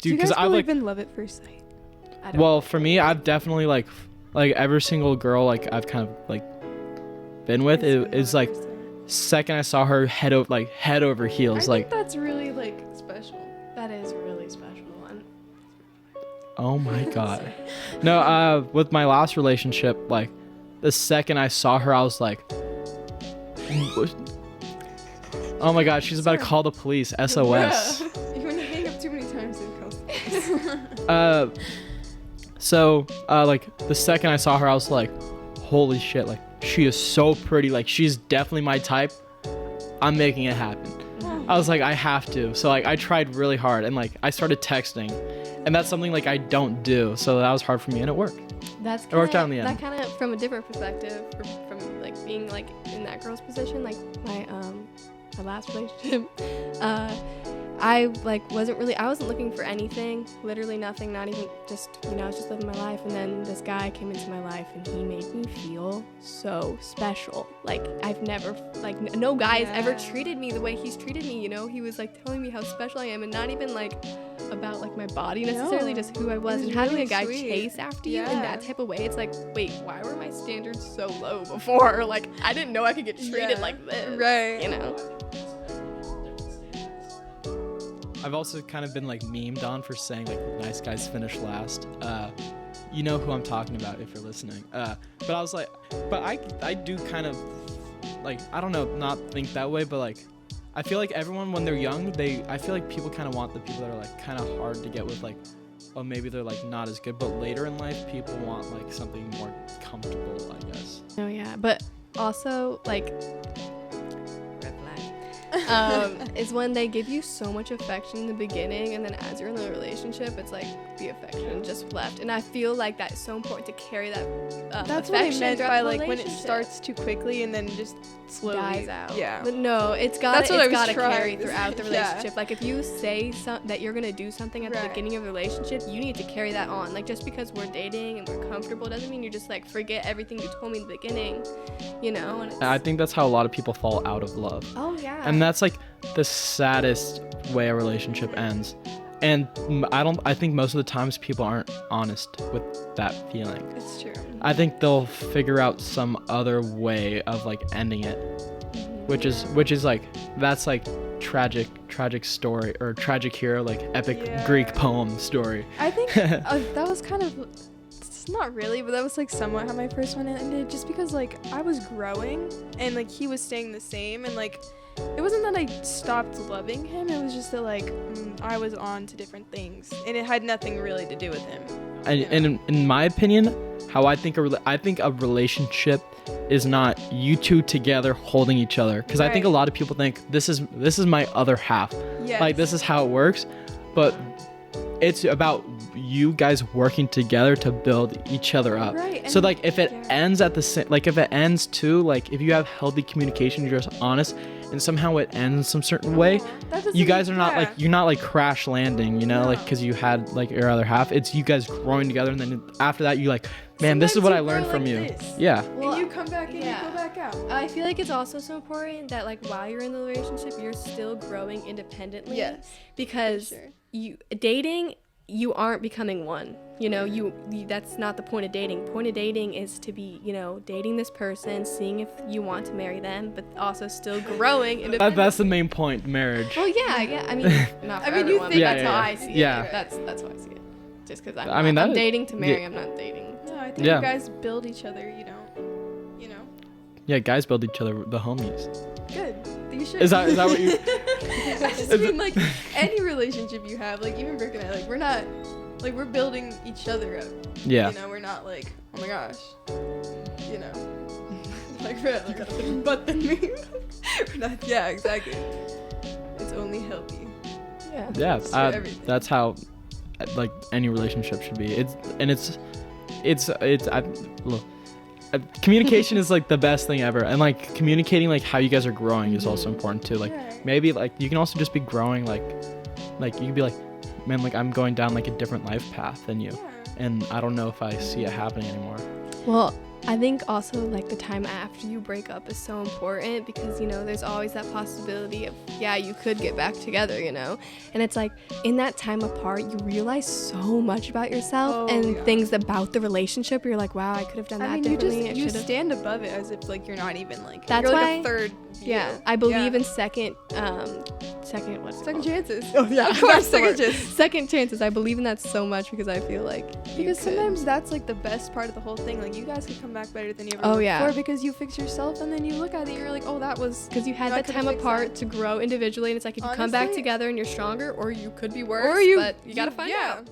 Do you guys believe in love at first sight? Well, for me, I've definitely like every single girl like I've kind of like been with is like second I saw her head over heels. I think that's really like special. That is really special. Oh my god. No, with my last relationship, like the second I saw her, I was like, oh my god, she's about to call the police. SOS. You're gonna hang up too many times and call. So like the second I saw her, I was like, holy shit, like she is so pretty, like she's definitely my type. I'm making it happen. I was like, I have to. So like I tried really hard and like I started texting, and that's something like I don't do. So that was hard for me, and it worked. It worked out in the end. That kind of from a different perspective, from like being like in that girl's position, like my last relationship. I wasn't looking for anything, literally nothing, not even just, I was just living my life. And then this guy came into my life and he made me feel so special. Like I've never, like no guy's ever treated me the way he's treated me, He was like telling me how special I am, and not even like about like my body necessarily, just who I was. And having a guy chase after you in that type of way, it's like, wait, why were my standards so low before? Like I didn't know I could get treated like this, right? I've also kind of been like memed on for saying like nice guys finish last. You know who I'm talking about if you're listening. But I was like, but I do kind of like, I don't know, not think that way, but like I feel like everyone when they're young, I feel like people kind of want the people that are like kind of hard to get with, like, oh maybe they're like not as good, but later in life people want like something more comfortable, I guess. Oh yeah, but also like is when they give you so much affection in the beginning, and then as you're in the relationship, it's like the affection just left. And I feel like that's so important to carry that that's affection what I meant by like when it relationship. starts too quickly and then just slowly dies out. Yeah. But no, it's got to carry throughout the relationship. Yeah. Like if you say that you're gonna do something at the beginning of the relationship, you need to carry that on. Like just because we're dating and we're comfortable doesn't mean you're just like forget everything you told me in the beginning, And I think that's how a lot of people fall out of love. Oh yeah. And that's like the saddest way a relationship ends. And I think most of the times people aren't honest with that feeling. It's true. I think they'll figure out some other way of like ending it, which is like, that's like tragic story, or tragic hero, like epic Greek poem story. I think that was kind of, it's not really, but that was like somewhat how my first one ended, just because like I was growing and like he was staying the same, and like it wasn't that I stopped loving him, it was just that like I was on to different things, and it had nothing really to do with him. And in my opinion, how I think a relationship is not you two together holding each other, because I think a lot of people think this is my other half. Yes. Like this is how it works, but it's about you guys working together to build each other up. Right. So like if it ends at the same, like if it ends too, like if you have healthy communication, you're just honest, and somehow it ends some certain way, you guys are not like, you're not like crash landing, like because you had like your other half. It's you guys growing together, and then after that you like, man, this is what I learned from you. Yeah. Well, and you come back and you go back out. I feel like it's also so important that like while you're in the relationship, you're still growing independently. Yes. Because you dating, you aren't becoming one. You that's not the point of dating. Point of dating is to be, dating this person, seeing if you want to marry them, but also still growing independently. That's the main point, marriage. Well, yeah. I mean, not for you everyone, think but that's how I see it. Yeah. That's how I see it. Just because I'm dating to marry, I'm not dating. No, I think you guys build each other, Yeah, guys build each other, the homies. Good. You should. Is that what you? I just mean like any relationship you have, like even Brooke and I, like we're not, like we're building each other up. Yeah. We're not like, oh my gosh, like we're like a butt than me. We're not. Yeah, exactly. It's only healthy. Yeah. That's how, like any relationship should be. Look. Communication is like the best thing ever, and like communicating like how you guys are growing is also important too. Like maybe like you can also just be growing, like you can be like, man, like I'm going down like a different life path than you, and I don't know if I see it happening anymore. Well, I think also like the time after you break up is so important because, you know, there's always that possibility of, yeah, you could get back together, you know? And it's like in that time apart, you realize so much about yourself and things about the relationship. You're like, wow, I could have done that differently. You stand above it as if like you're not even like, that's you're why, like a third. Yeah, I believe in second chances. Oh yeah, of course, second chances. Second chances. I believe in that so much because I feel like because sometimes that's like the best part of the whole thing. Like you guys could come back better than you ever Oh, were yeah. before because you fix yourself and then you look at it and you're like, oh, that was because you had that time apart to grow individually, and it's like if you come back together and you're stronger, or you could be worse, but you gotta find out.